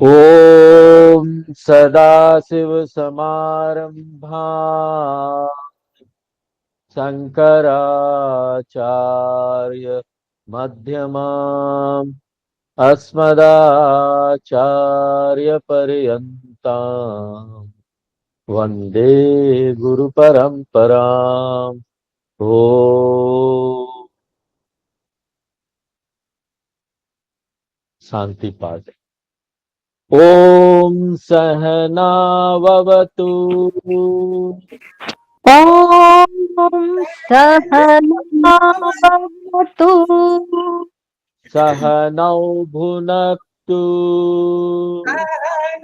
ओम सदाशिव समारंभा शंकराचार्य मध्यमाम् अस्मदाचार्य पर्यन्ताम् वंदे गुरु परंपराम्। ओ शांति पाठ। ओम सहनाववतु ॐ सहनावतु सहनौ भुनक्तु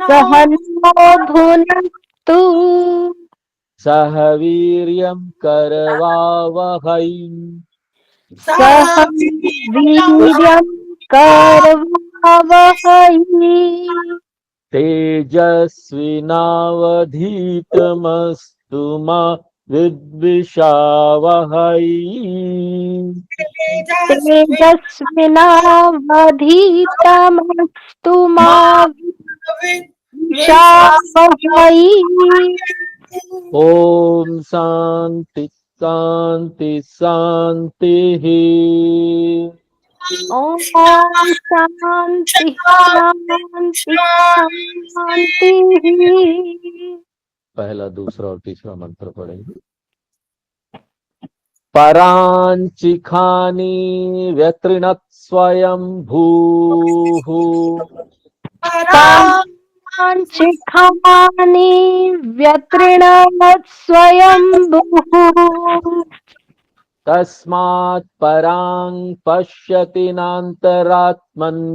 सहनो भुनक्तु सह वीर्यं करवावहै सह वीर्यं करवावहै तेजस्विनावधीतमस्तु मा विद्विषावहै। तेजस्विनावधीतमस्तु मा विद्विषावहै। ओम शांति शांति शांति। ॐ शान्ति शान्ति शान्तिः। पहला दूसरा और तीसरा मंत्र पढ़ेंगे। परांचिखानि व्यतृणत् स्वयं भूः पराञ्चिखानि व्यतृणवत् स्वयम्भुः तस्मात् परां पश्यति नान्तरात्मन्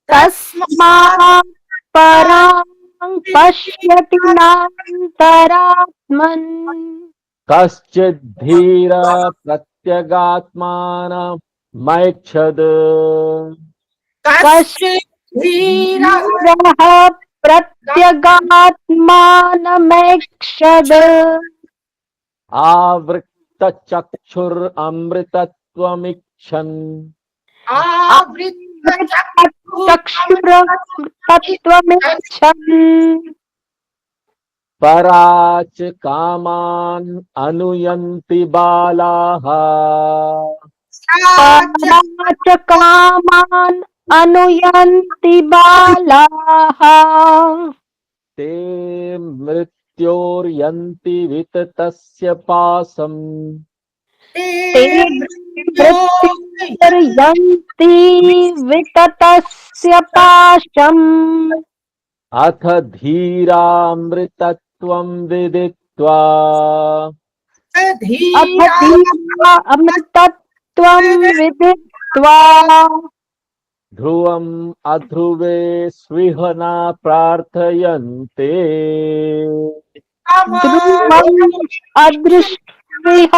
तस्मात् परां पश्यति नान्तरात्मन् कश्चित् धीर प्रत्यगात्मानमैक्षद कश्चित् धीरः प्रत्यगात्मानमैक्षद आवृत्तचक्षुरमृतत्वमिच्छन् चक्षुरतत्त्वमिच्छन् पराच कामान् अनुयन्ति बालाः पराच कामान् अनुयन्ति बालाः ते मृत्योर्यन्ति विततस्य पासम् ते मृत्युर्यन्ति विततस्य पाशम् अथ धीरामृतत्वं विदित्वा अथ धीरा अमृतत्वं विदित्वा ध्रुवम् अध्रुवे स्विहना प्रार्थयन्ते ध्रुवम् अदृष्ट्विह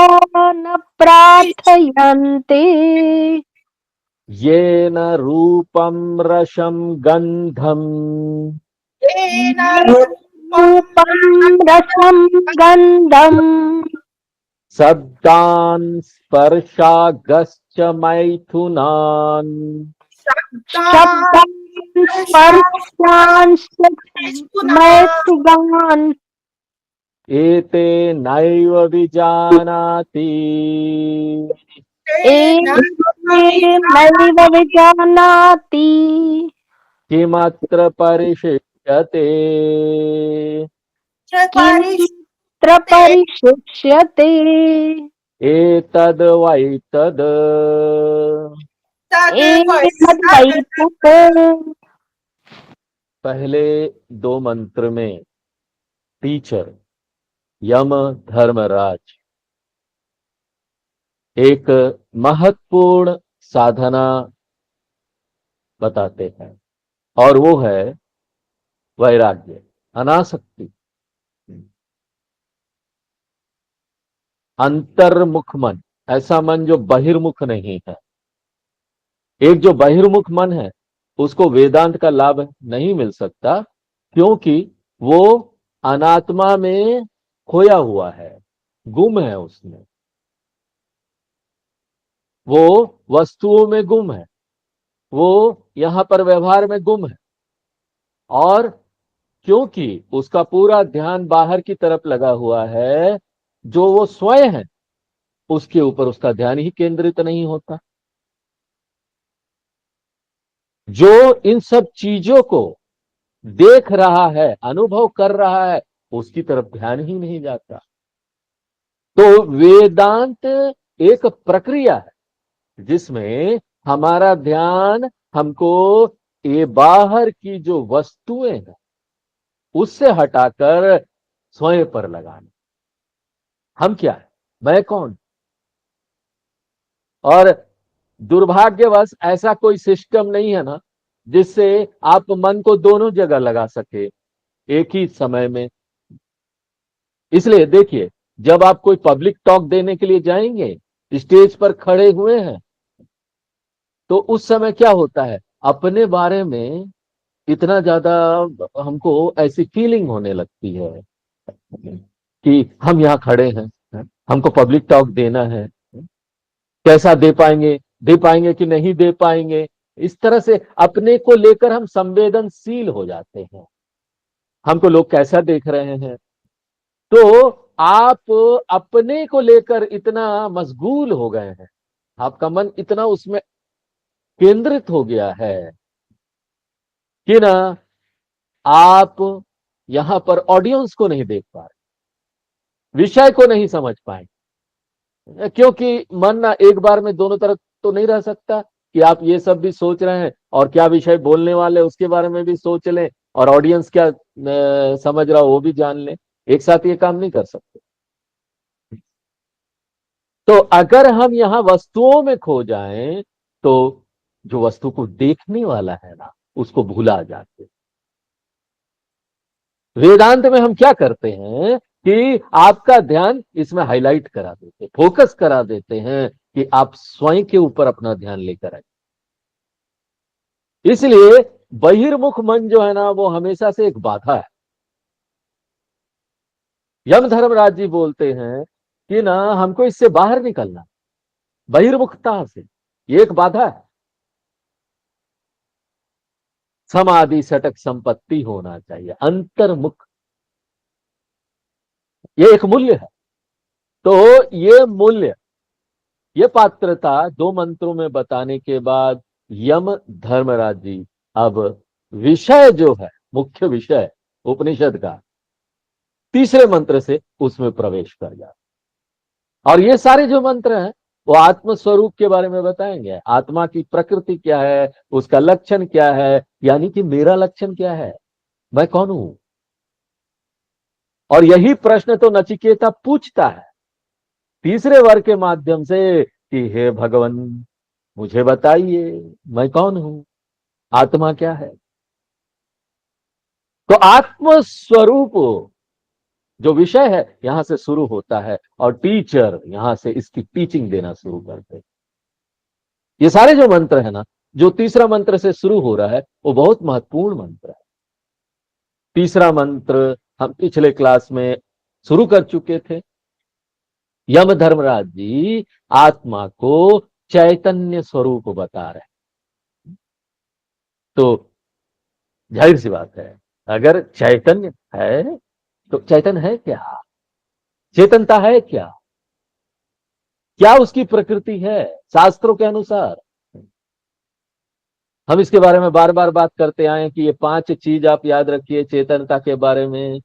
न प्रार्थयन्ते येन रूपं रसं गन्धम् रूपं रसं गन्धम् शब्दान् स्पर्शागश्च मैथुनान् शब्दान् स्पर्शांश्च मैथुनान् एते नैव विजानाति नैव विजानाति किमत्र परिशिष्यते किमत्र परिशिष्यते एतद् वैतद् एतद्वैतत्। पहले दो मंत्र में टीचर यम धर्मराज एक महत्वपूर्ण साधना बताते हैं और वो है वैराग्य, अनासक्ति, अंतर्मुख मन, ऐसा मन जो बहिर्मुख नहीं है। एक जो बहिर्मुख मन है उसको वेदांत का लाभ नहीं मिल सकता, क्योंकि वो अनात्मा में खोया हुआ है, गुम है उसमें, वो वस्तुओं में गुम है, वो यहां पर व्यवहार में गुम है। और क्योंकि उसका पूरा ध्यान बाहर की तरफ लगा हुआ है, जो वो स्वयं है उसके ऊपर उसका ध्यान ही केंद्रित नहीं होता। जो इन सब चीजों को देख रहा है, अनुभव कर रहा है, उसकी तरफ ध्यान ही नहीं जाता। तो वेदांत एक प्रक्रिया है जिसमें हमारा ध्यान हमको ये बाहर की जो वस्तुएं हैं उससे हटाकर स्वयं पर लगाना। हम क्या है, मैं कौन। और दुर्भाग्यवश ऐसा कोई सिस्टम नहीं है ना जिससे आप मन को दोनों जगह लगा सके एक ही समय में। इसलिए देखिए, जब आप कोई पब्लिक टॉक देने के लिए जाएंगे, स्टेज पर खड़े हुए हैं, तो उस समय क्या होता है, अपने बारे में इतना ज्यादा हमको ऐसी फीलिंग होने लगती है कि हम यहाँ खड़े हैं, हमको पब्लिक टॉक देना है, कैसा दे पाएंगे कि नहीं दे पाएंगे। इस तरह से अपने को लेकर हम संवेदनशील हो जाते हैं, हमको लोग कैसा देख रहे हैं। तो आप अपने को लेकर इतना मशगूल हो गए हैं, आपका मन इतना उसमें केंद्रित हो गया है कि ना आप यहां पर ऑडियंस को नहीं देख पा रहे, विषय को नहीं समझ पाए। क्योंकि मन ना एक बार में दोनों तरफ तो नहीं रह सकता कि आप ये सब भी सोच रहे हैं और क्या विषय बोलने वाले उसके बारे में भी सोच लें और ऑडियंस क्या समझ रहा हो वो भी जान लें। एक साथ ये काम नहीं कर सकते। तो अगर हम यहां वस्तुओं में खो जाएं तो जो वस्तु को देखने वाला है ना उसको भुला जाते। वेदांत में हम क्या करते हैं कि आपका ध्यान इसमें हाईलाइट करा देते, फोकस करा देते हैं कि आप स्वयं के ऊपर अपना ध्यान लेकर आए। इसलिए बहिर्मुख मन जो है ना वो हमेशा से एक बाधा है। यम धर्मराज जी बोलते हैं कि ना हमको इससे बाहर निकलना, बहिर्मुखता से, ये एक बाधा है। समाधि सटक संपत्ति होना चाहिए, अंतर्मुख, ये एक मूल्य है। तो ये मूल्य, ये पात्रता दो मंत्रों में बताने के बाद यम धर्मराज जी अब विषय जो है, मुख्य विषय उपनिषद का, तीसरे मंत्र से उसमें प्रवेश कर जाते। और ये सारे जो मंत्र हैं वो आत्म स्वरूप के बारे में बताएंगे, आत्मा की प्रकृति क्या है, उसका लक्षण क्या है, यानी कि मेरा लक्षण क्या है, मैं कौन हूं। और यही प्रश्न तो नचिकेता पूछता है तीसरे वर्ग के माध्यम से कि हे भगवान मुझे बताइए मैं कौन हूं, आत्मा क्या है। तो आत्म स्वरूप जो विषय है यहां से शुरू होता है और टीचर यहां से इसकी टीचिंग देना शुरू करते हैं। ये सारे जो मंत्र है ना, जो तीसरा मंत्र से शुरू हो रहा है वो बहुत महत्वपूर्ण मंत्र है। तीसरा मंत्र हम पिछले क्लास में शुरू कर चुके थे। यम धर्मराज जी आत्मा को चैतन्य स्वरूप बता रहे। तो जाहिर सी बात है, अगर चैतन्य है तो चैतन्य है क्या, चेतनता है क्या, क्या उसकी प्रकृति है शास्त्रों के अनुसार। हम इसके बारे में बार बार बात करते आए हैं कि ये 5 चीज आप याद रखिए चेतनता के बारे में।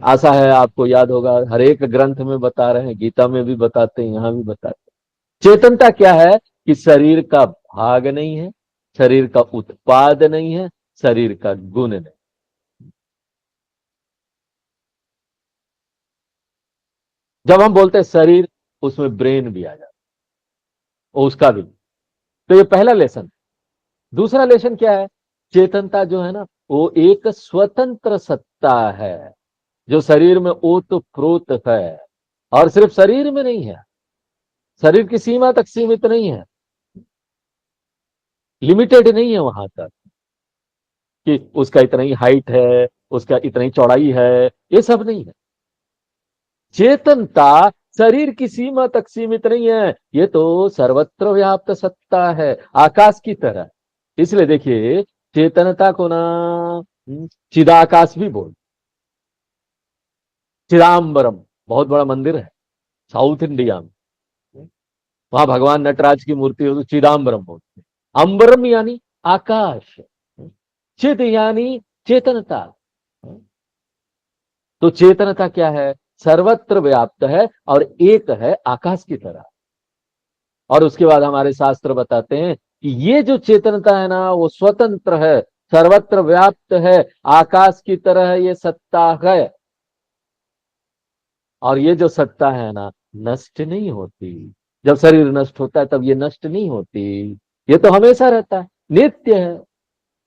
आशा है आपको याद होगा, हर एक ग्रंथ में बता रहे हैं, गीता में भी बताते हैं, यहां भी बताते हैं। चेतनता क्या है कि शरीर का भाग नहीं है, शरीर का उत्पाद नहीं है, शरीर का गुण नहीं। जब हम बोलते हैं शरीर, उसमें ब्रेन भी आ जाता है, उसका भी। तो ये पहला लेसन। दूसरा लेसन क्या है, चेतनता जो है ना वो एक स्वतंत्र सत्ता है जो शरीर में ओत प्रोत है। और सिर्फ शरीर में नहीं है, शरीर की सीमा तक सीमित नहीं है, लिमिटेड नहीं है वहां तक कि उसका इतना ही हाइट है, उसका इतना ही चौड़ाई है, ये सब नहीं है। चेतनता शरीर की सीमा तक सीमित नहीं है, ये तो सर्वत्र व्याप्त सत्ता है, आकाश की तरह। इसलिए देखिए चेतनता को ना चिदाकाश भी बोल, चिदाम्बरम बहुत बड़ा मंदिर है साउथ इंडिया में, वहां भगवान नटराज की मूर्ति हो तो चिदाम्बरम बोलते हैं। अंबरम यानी आकाश, चिद यानी चेतनता। तो चेतनता क्या है? सर्वत्र व्याप्त है और एक है आकाश की तरह। और उसके बाद हमारे शास्त्र बताते हैं कि ये जो चेतनता है ना वो स्वतंत्र है, सर्वत्र व्याप्त है, आकाश की तरह ये सत्ता है। और ये जो सत्ता है ना नष्ट नहीं होती। जब शरीर नष्ट होता है तब ये नष्ट नहीं होती, ये तो हमेशा रहता है, नित्य है।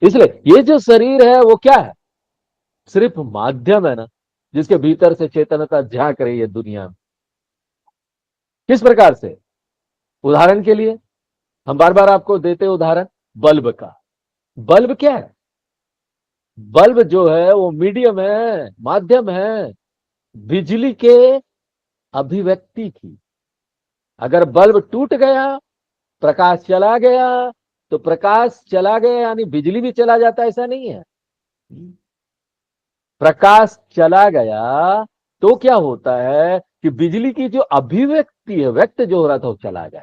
इसलिए ये जो शरीर है वो क्या है? सिर्फ माध्यम है ना, जिसके भीतर से चेतनता झांक रही है दुनिया में। किस प्रकार से? उदाहरण के लिए हम बार बार आपको देते उदाहरण बल्ब का। बल्ब क्या है? बल्ब जो है वो मीडियम है, माध्यम है बिजली के अभिव्यक्ति की। अगर बल्ब टूट गया, प्रकाश चला गया, तो प्रकाश चला गया यानी बिजली भी चला जाता, ऐसा नहीं है। प्रकाश चला गया तो क्या होता है कि बिजली की जो अभिव्यक्ति है, व्यक्त जो हो रहा था वो चला गया।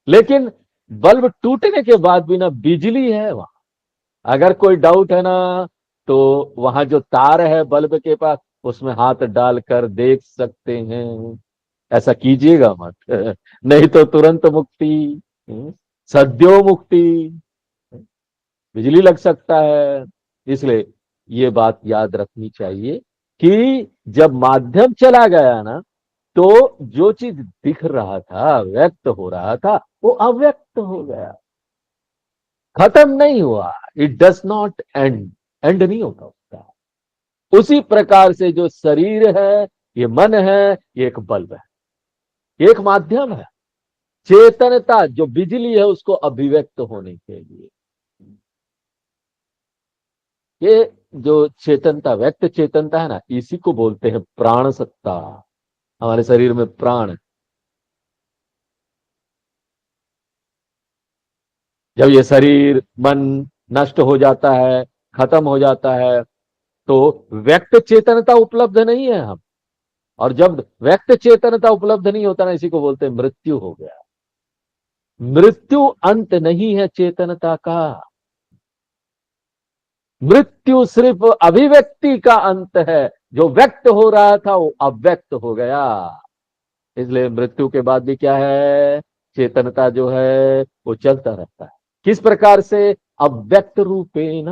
लेकिन बल्ब टूटने के बाद भी ना बिजली है वहां। अगर कोई डाउट है ना तो वहां जो तार है बल्ब के पास उसमें हाथ डालकर देख सकते हैं। ऐसा कीजिएगा मत नहीं तो तुरंत मुक्ति, सद्यो मुक्ति, बिजली लग सकता है। इसलिए ये बात याद रखनी चाहिए कि जब माध्यम चला गया ना तो जो चीज दिख रहा था, व्यक्त हो रहा था, वो अव्यक्त हो गया, खत्म नहीं हुआ। It does not and, and नहीं होता उसका। उसी प्रकार से जो शरीर है, ये मन है, ये एक बल्ब है, एक माध्यम है। चेतनता जो बिजली है उसको अभिव्यक्त होने के लिए, ये जो चेतनता, व्यक्त चेतनता है ना, इसी को बोलते हैं प्राण सत्ता। हमारे शरीर में प्राण है। जब ये शरीर मन नष्ट हो जाता है, खत्म हो जाता है, तो व्यक्त चेतनता उपलब्ध नहीं है हम। और जब व्यक्त चेतनता उपलब्ध नहीं होता ना, इसी को बोलते हैं मृत्यु हो गया। मृत्यु अंत नहीं है चेतनता का, मृत्यु सिर्फ अभिव्यक्ति का अंत है। जो व्यक्त हो रहा था वो अव्यक्त हो गया। इसलिए मृत्यु के बाद भी क्या है? चेतनता जो है वो चलता रहता है। किस प्रकार से? अव्यक्त रूपेण,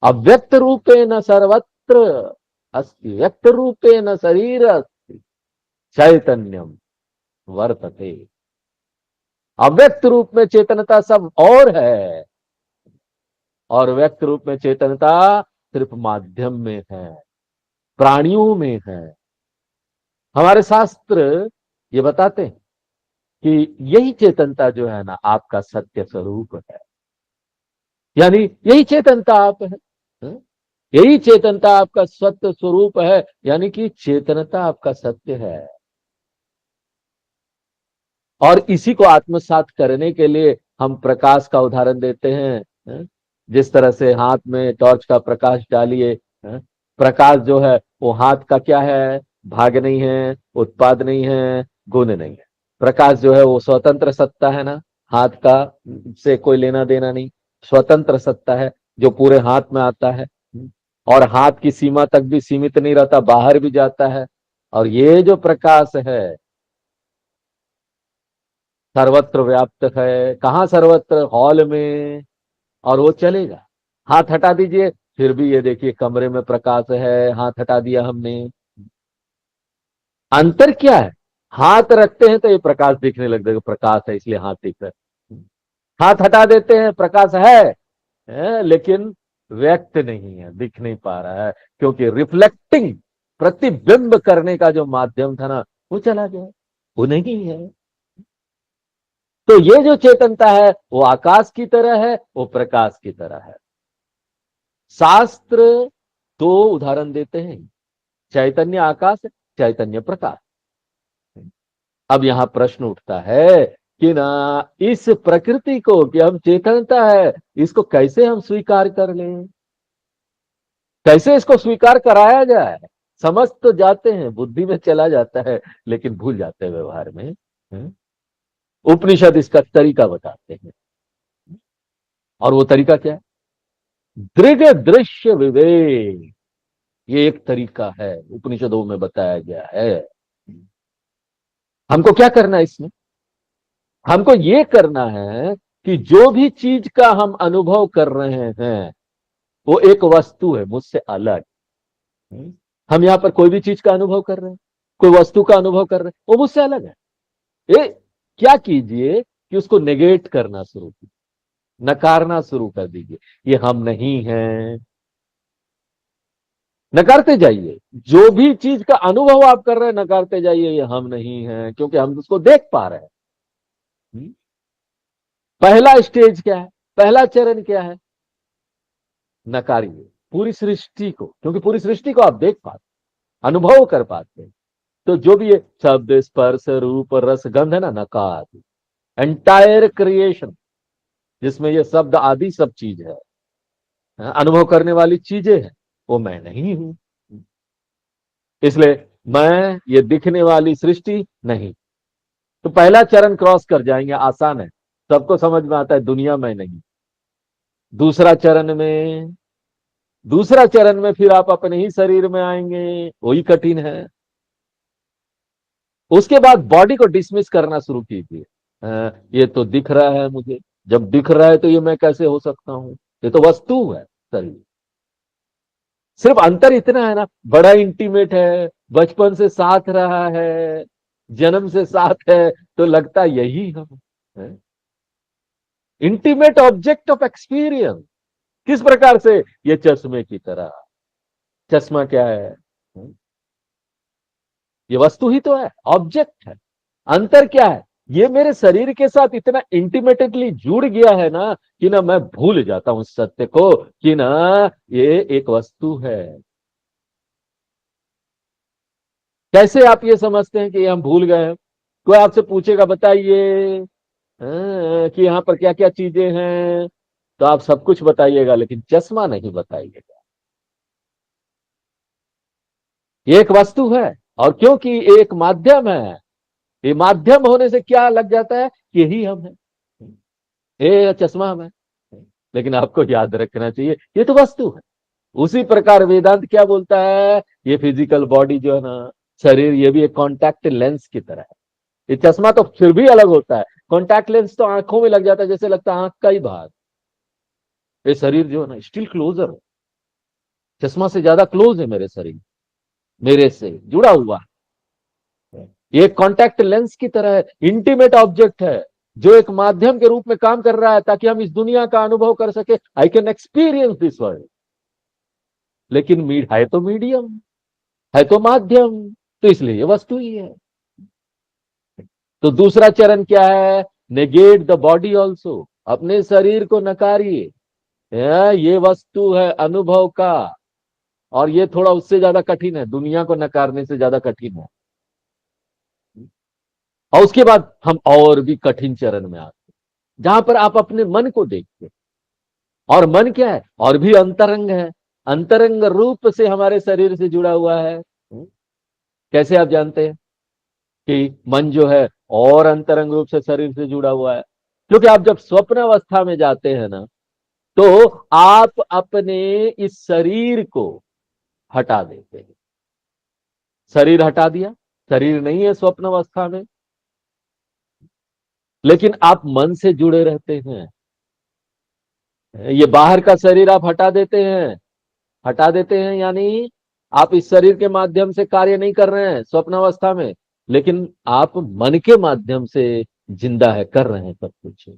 अव्यक्त रूपेण सर्वत्र अस्ति, व्यक्त रूपेण शरीर अस्ति, चैतन्यम वर्तते। अव्यक्त रूप में चेतनता सब और है, और व्यक्त रूप में चेतनता सिर्फ माध्यम में है, प्राणियों में है। हमारे शास्त्र ये बताते हैं कि यही चेतनता जो है ना आपका सत्य स्वरूप है, यानी यही चेतनता आप है। हाँ? यही चेतनता आपका सत्य स्वरूप है, यानी कि चेतनता आपका सत्य है। और इसी को आत्मसात करने के लिए हम प्रकाश का उदाहरण देते हैं। हाँ? जिस तरह से हाथ में टॉर्च का प्रकाश डालिए, हाँ? प्रकाश जो है वो हाथ का क्या है? भाग नहीं है, उत्पाद नहीं है, गुण नहीं है। प्रकाश जो है वो स्वतंत्र सत्ता है ना, हाथ का से कोई लेना देना नहीं, स्वतंत्र सत्ता है जो पूरे हाथ में आता है। और हाथ की सीमा तक भी सीमित नहीं रहता, बाहर भी जाता है। और ये जो प्रकाश है सर्वत्र व्याप्त है। कहाँ सर्वत्र? हॉल में। और वो चलेगा। हाथ हटा दीजिए फिर भी ये देखिए कमरे में प्रकाश है, हाथ हटा दिया हमने। अंतर क्या है? हाथ रखते हैं तो ये प्रकाश दिखने लग जाएगा, प्रकाश है इसलिए हाथ दिख रहा है। हाथ हटा देते हैं, प्रकाश है लेकिन व्यक्त नहीं है, दिख नहीं पा रहा है, क्योंकि रिफ्लेक्टिंग, प्रतिबिंब करने का जो माध्यम था ना वो चला गया, वो नहीं है। तो ये जो चेतनता है वो आकाश की तरह है, वो प्रकाश की तरह है। शास्त्र दो उदाहरण देते हैं, चैतन्य आकाश, चैतन्य प्रकाश। अब यहां प्रश्न उठता है कि ना इस प्रकृति को, कि हम चेतनता है, इसको कैसे हम स्वीकार कर लें, कैसे इसको स्वीकार कराया जाए। समझ तो जाते हैं, बुद्धि में चला जाता है, लेकिन भूल जाते हैं व्यवहार में। हम्म? उपनिषद इसका तरीका बताते हैं, और वो तरीका क्या है? दृढ़ दृश्य विवेक, ये एक तरीका है, उपनिषदों में बताया गया है। हमको क्या करना है इसमें? हमको ये करना है कि जो भी चीज का हम अनुभव कर रहे हैं वो एक वस्तु है मुझसे अलग। हम यहां पर कोई भी चीज का अनुभव कर रहे हैं, कोई वस्तु का अनुभव कर रहे हैं, वो मुझसे अलग है। ये क्या कीजिए कि उसको नेगेट करना शुरू कीजिए, नकारना शुरू कर दीजिए। ये हम नहीं हैं, नकारते जाइए। जो भी चीज का अनुभव आप कर रहे हैं नकारते जाइए, ये हम नहीं हैं, क्योंकि हम उसको देख पा रहे हैं। पहला स्टेज क्या है, पहला चरण क्या है? नकारिए पूरी सृष्टि को, क्योंकि पूरी सृष्टि को आप देख पाते, अनुभव कर पाते हैं। तो जो भी ये शब्द स्पर्श रूप रस गंध है ना, नकार। एंटायर क्रिएशन जिसमें ये शब्द आदि सब चीज है, अनुभव करने वाली चीजें हैं, वो मैं नहीं हूं। इसलिए मैं ये दिखने वाली सृष्टि नहीं। तो पहला चरण क्रॉस कर जाएंगे, आसान है, सबको समझ में आता है, दुनिया में नहीं। दूसरा चरण में, दूसरा चरण में फिर आप अपने ही शरीर में आएंगे, वही कठिन है। उसके बाद बॉडी को डिसमिस करना शुरू कीजिए। ये तो दिख रहा है मुझे, जब दिख रहा है तो ये मैं कैसे हो सकता हूं, ये तो वस्तु है शरीर। सिर्फ अंतर इतना है ना, बड़ा इंटीमेट है, बचपन से साथ रहा है, जन्म से साथ है, तो लगता यही हम है। इंटीमेट ऑब्जेक्ट ऑफ एक्सपीरियंस किस प्रकार से? ये चश्मे की तरह। चश्मा क्या है? ये वस्तु ही तो है, ऑब्जेक्ट है। अंतर क्या है? ये मेरे शरीर के साथ इतना इंटीमेटली जुड़ गया है ना, कि ना मैं भूल जाता हूं सत्य को, कि ना ये एक वस्तु है। कैसे आप ये समझते हैं कि हम भूल गए हैं? कोई आपसे पूछेगा बताइए कि यहां पर क्या क्या चीजें हैं, तो आप सब कुछ बताइएगा, लेकिन चश्मा नहीं बताइएगा। ये एक वस्तु है, और क्योंकि ये एक माध्यम है, ये माध्यम होने से क्या लग जाता है कि यही हम है, ये चश्मा हम है। लेकिन आपको याद रखना चाहिए ये तो वस्तु है। उसी प्रकार वेदांत क्या बोलता है, ये फिजिकल बॉडी जो है ना, शरीर, ये भी एक कॉन्टैक्ट लेंस की तरह है। ये चश्मा तो फिर भी अलग होता है, कॉन्टैक्ट लेंस तो आंखों में लग जाता है, जैसे लगता है आंख का ही भाग। ये शरीर जो है ना स्टिल क्लोजर है, चश्मा से ज्यादा क्लोज है मेरे शरीर, मेरे से जुड़ा हुआ है। ये कॉन्टैक्ट लेंस की तरह है, इंटीमेट ऑब्जेक्ट है, जो एक माध्यम के रूप में काम कर रहा है ताकि हम इस दुनिया का अनुभव कर सके। I can experience this world. लेकिन है तो मीडियम, है तो माध्यम, तो इसलिए ये वस्तु ही है। तो दूसरा चरण क्या है? नेगेट द बॉडी ऑल्सो, अपने शरीर को नकारिए। ये वस्तु है अनुभव का, और ये थोड़ा उससे ज्यादा कठिन है, दुनिया को नकारने से ज्यादा कठिन है। और उसके बाद हम और भी कठिन चरण में आते हैं, जहां पर आप अपने मन को देखते, और मन क्या है? और भी अंतरंग है, अंतरंग रूप से हमारे शरीर से जुड़ा हुआ है। कैसे आप जानते हैं कि मन जो है और अंतरंग रूप से शरीर से जुड़ा हुआ है? क्योंकि आप जब स्वप्न अवस्था में जाते हैं ना, तो आप अपने इस शरीर को हटा देते हैं। शरीर हटा दिया, शरीर नहीं है स्वप्न अवस्था में, लेकिन आप मन से जुड़े रहते हैं। ये बाहर का शरीर आप हटा देते हैं, हटा देते हैं यानी आप इस शरीर के माध्यम से कार्य नहीं कर रहे हैं स्वप्न अवस्था में, लेकिन आप मन के माध्यम से जिंदा है, कर रहे हैं सब कुछ।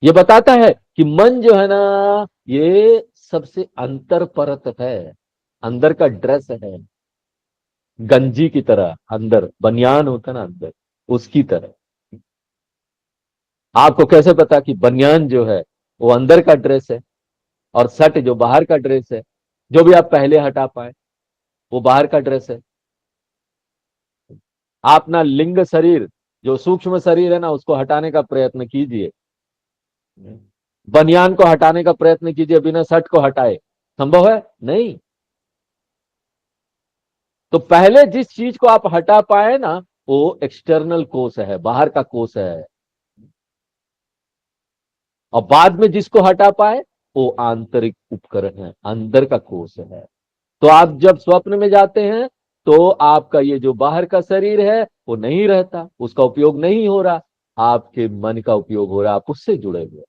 ये बताता है कि मन जो है ना, ये सबसे अंतर परत है, अंदर का ड्रेस है, गंजी की तरह, अंदर बनियान होता ना अंदर, उसकी तरह। आपको कैसे पता कि बनियान जो है वो अंदर का ड्रेस है, और शर्ट जो बाहर का ड्रेस है, जो भी आप पहले हटा पाए वो बाहर का ड्रेस है। आप ना लिंग शरीर जो सूक्ष्म शरीर है ना, उसको हटाने का प्रयत्न कीजिए। बनियान को हटाने का प्रयत्न कीजिए बिना शर्ट को हटाए, संभव है? नहीं। तो पहले जिस चीज को आप हटा पाए ना, वो एक्सटर्नल कोष है, बाहर का कोष है। और बाद में जिसको हटा पाए, वो आंतरिक उपकरण है, अंदर का कोष है। तो आप जब स्वप्न में जाते हैं, तो आपका ये जो बाहर का शरीर है वो नहीं रहता, उसका उपयोग नहीं हो रहा, आपके मन का उपयोग हो रहा, आप उससे जुड़े हुए।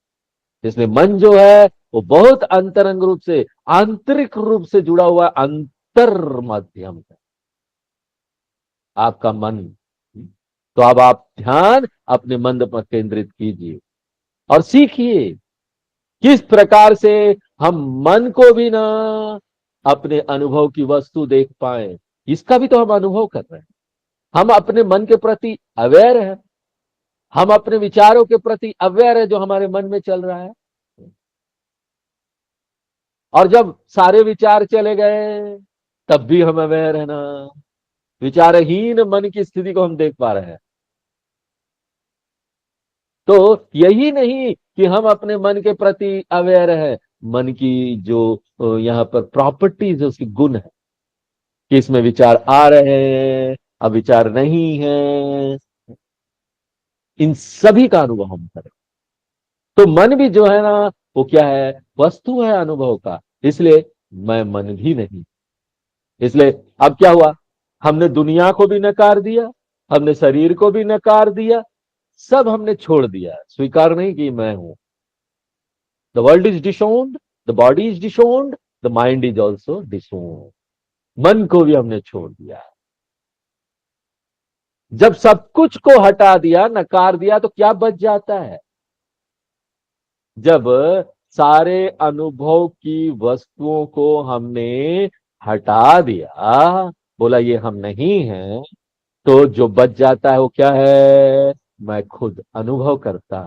इसलिए मन जो है वो बहुत अंतरंग रूप से, आंतरिक रूप से जुड़ा हुआ अंतर माध्यम है, आपका मन। तो अब आप ध्यान अपने मन पर केंद्रित कीजिए और सीखिए किस प्रकार से हम मन को भी ना अपने अनुभव की वस्तु देख पाए। इसका भी तो हम अनुभव कर रहे हैं। हम अपने मन के प्रति अवेयर हैं, हम अपने विचारों के प्रति अवेयर है जो हमारे मन में चल रहा है। और जब सारे विचार चले गए, तब भी हम अवेयर है ना, विचारहीन मन की स्थिति को हम देख पा रहे हैं। तो यही नहीं कि हम अपने मन के प्रति अवेयर है, मन की जो यहाँ पर प्रॉपर्टीज, उसके गुण है कि इसमें विचार आ रहे हैं, अब विचार नहीं है, इन सभी का अनुभव हम करें। तो मन भी जो है ना, वो क्या है? वस्तु है अनुभव का। इसलिए मैं मन भी नहीं। इसलिए अब क्या हुआ? हमने दुनिया को भी नकार दिया, हमने शरीर को भी नकार दिया, सब हमने छोड़ दिया, स्वीकार नहीं कि मैं हूं। The world is disowned, the body is disowned, the mind is also disowned. मन को भी हमने छोड़ दिया। जब सब कुछ को हटा दिया, नकार दिया, तो क्या बच जाता है? जब सारे अनुभव की वस्तुओं को हमने हटा दिया, बोला ये हम नहीं हैं, तो जो बच जाता है वो क्या है? मैं खुद अनुभव करता।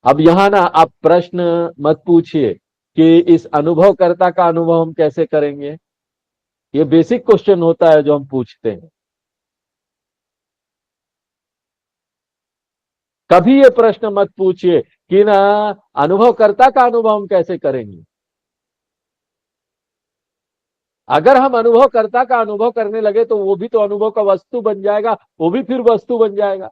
अब यहां ना आप प्रश्न मत पूछिए कि इस अनुभवकर्ता का अनुभव हम कैसे करेंगे। ये बेसिक क्वेश्चन होता है जो हम पूछते हैं। कभी ये प्रश्न मत पूछिए कि ना अनुभवकर्ता का अनुभव हम कैसे करेंगे। अगर हम अनुभवकर्ता का अनुभव करने लगे तो वो भी तो अनुभव का वस्तु बन जाएगा, वो भी फिर वस्तु बन जाएगा।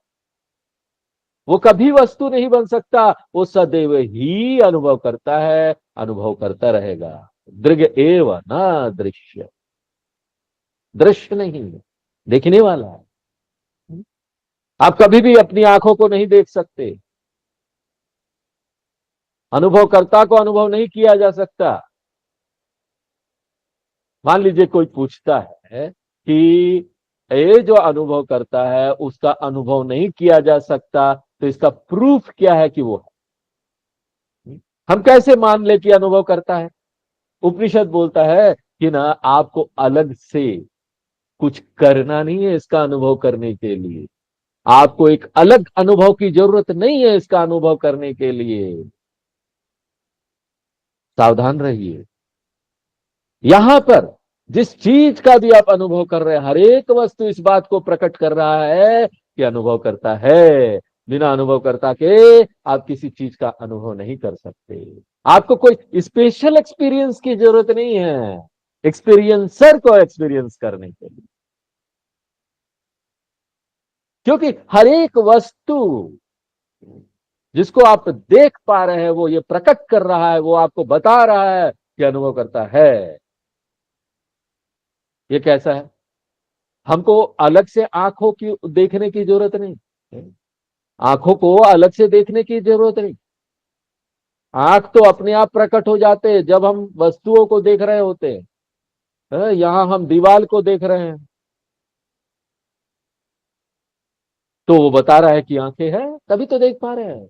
वो कभी वस्तु नहीं बन सकता, वो सदैव ही अनुभव करता है, अनुभव करता रहेगा। दृग एव न दृश्य, दृश्य नहीं, देखने वाला है। आप कभी भी अपनी आंखों को नहीं देख सकते, अनुभवकर्ता को अनुभव नहीं किया जा सकता। मान लीजिए कोई पूछता है कि ये जो अनुभव करता है उसका अनुभव नहीं किया जा सकता, तो इसका प्रूफ क्या है कि वो है? हम कैसे मान ले कि अनुभव करता है? उपनिषद बोलता है कि ना आपको अलग से कुछ करना नहीं है इसका अनुभव करने के लिए, आपको एक अलग अनुभव की जरूरत नहीं है इसका अनुभव करने के लिए। सावधान रहिए। यहां पर जिस चीज का भी आप अनुभव कर रहे हैं, हर एक वस्तु इस बात को प्रकट कर रहा है कि अनुभव करता है। बिना अनुभव करता के आप किसी चीज का अनुभव नहीं कर सकते। आपको कोई स्पेशल एक्सपीरियंस की जरूरत नहीं है एक्सपीरियंसर को एक्सपीरियंस करने के लिए, क्योंकि हर एक वस्तु जिसको आप देख पा रहे हैं वो ये प्रकट कर रहा है, वो आपको बता रहा है कि अनुभव करता है। ये कैसा है? हमको अलग से आंखों की देखने की जरूरत नहीं, आंखों को अलग से देखने की जरूरत नहीं। आंख तो अपने आप प्रकट हो जाते हैं जब हम वस्तुओं को देख रहे होते हैं। यहां हम दीवार को देख रहे हैं तो वो बता रहा है कि आंखें हैं, तभी तो देख पा रहे हैं।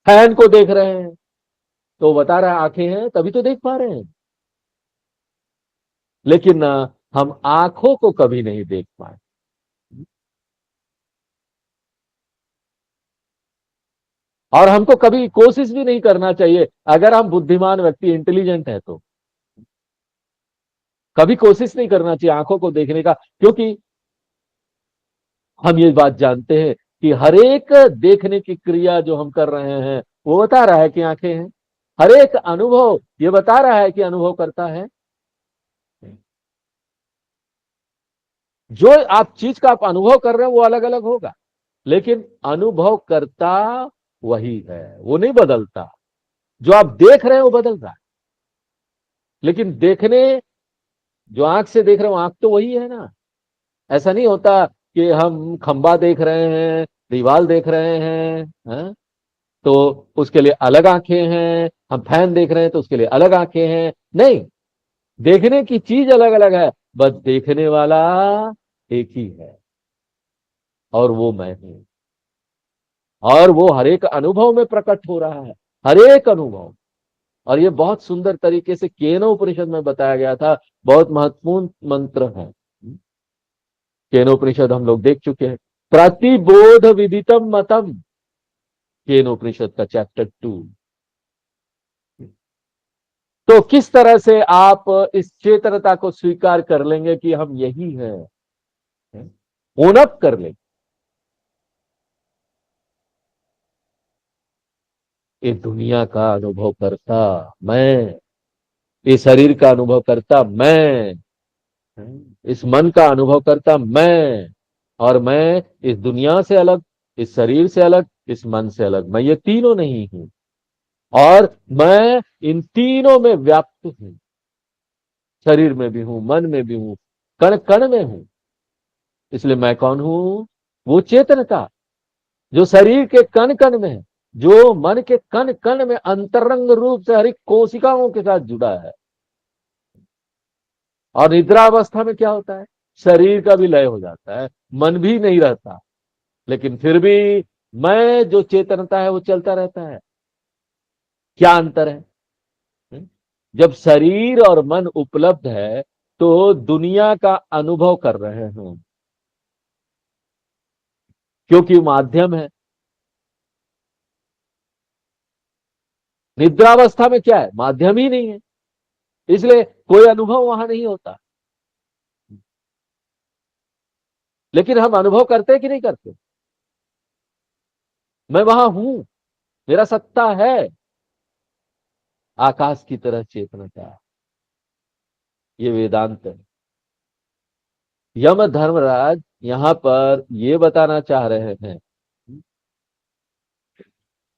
फैन को देख रहे हैं तो वो बता रहा है आंखें हैं, तभी तो देख पा रहे हैं। लेकिन हम आंखों को कभी नहीं देख पाए। और हमको कभी कोशिश भी नहीं करना चाहिए, अगर हम बुद्धिमान व्यक्ति, इंटेलिजेंट है तो। कभी कोशिश नहीं करना चाहिए आंखों को देखने का, क्योंकि हम ये बात जानते हैं कि हर एक देखने की क्रिया जो हम कर रहे हैं वो बता रहा है कि आंखें हैं। हर एक अनुभव ये बता रहा है कि अनुभव करता है। जो आप चीज का आप अनुभव कर रहे हैं वो अलग अलग होगा, लेकिन अनुभव करता वही है, वो नहीं बदलता। जो आप देख रहे हैं वो बदल रहा है, लेकिन देखने, जो आंख से देख रहे हो आंख तो वही है ना। ऐसा नहीं होता कि हम खंबा देख रहे हैं, दीवार देख रहे हैं, तो उसके लिए अलग आंखें हैं, हम फैन देख रहे हैं तो उसके लिए अलग आंखें हैं। नहीं, देखने की चीज अलग अलग है, बस देखने वाला एक ही है, और वो मैं हूं। और वो हर एक अनुभव में प्रकट हो रहा है, हर एक अनुभव। और ये बहुत सुंदर तरीके से केनो उपनिषद में बताया गया था, बहुत महत्वपूर्ण मंत्र है। केनो उपनिषद हम लोग देख चुके हैं। प्रतिबोध विदितम मतम, केनो उपनिषद का चैप्टर 2। तो किस तरह से आप इस चेतनता को स्वीकार कर लेंगे कि हम यही हैं, ओन अप कर लेंगे। इस दुनिया का अनुभव करता मैं, इस शरीर का अनुभव करता मैं, इस मन का अनुभव करता मैं, और मैं इस दुनिया से अलग, इस शरीर से अलग, इस मन से अलग, मैं ये तीनों नहीं हूं। और मैं इन तीनों में व्याप्त हूं, शरीर में भी हूं, मन में भी हूं, कण कण में हूं। इसलिए मैं कौन हूं? वो चेतनता जो शरीर के कण कण में है, जो मन के कण कण में अंतरंग रूप से हर एक कोशिकाओं के साथ जुड़ा है। और निद्रा अवस्था में क्या होता है? शरीर का भी लय हो जाता है, मन भी नहीं रहता, लेकिन फिर भी मैं जो चेतनता है वो चलता रहता है। क्या अंतर है? जब शरीर और मन उपलब्ध है तो दुनिया का अनुभव कर रहे हैं, क्योंकि माध्यम है। निद्रावस्था में क्या है? माध्यम ही नहीं है, इसलिए कोई अनुभव वहां नहीं होता। लेकिन हम अनुभव करते कि नहीं करते? मैं वहां हूं, मेरा सत्ता है, आकाश की तरह चेतनता। ये वेदांत है। यम धर्मराज यहां पर ये बताना चाह रहे हैं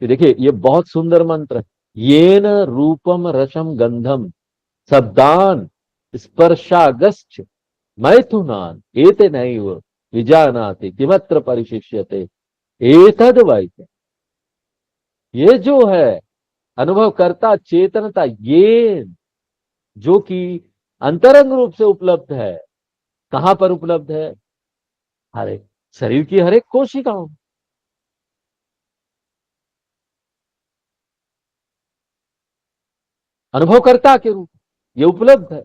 कि देखिए ये बहुत सुंदर मंत्र है। येन रूपम रसम गंधम शब्दान स्पर्शागश्च मैथुनान एते नैव विजानाति किमत्र परिशिष्यते एतद वैत। ये जो है अनुभव करता चेतनता, ये जो कि अंतरंग रूप से उपलब्ध है, कहां पर उपलब्ध है? हर एक शरीर की हर एक कोशिकाओं में। अनुभवकर्ता के रूप में ये उपलब्ध है।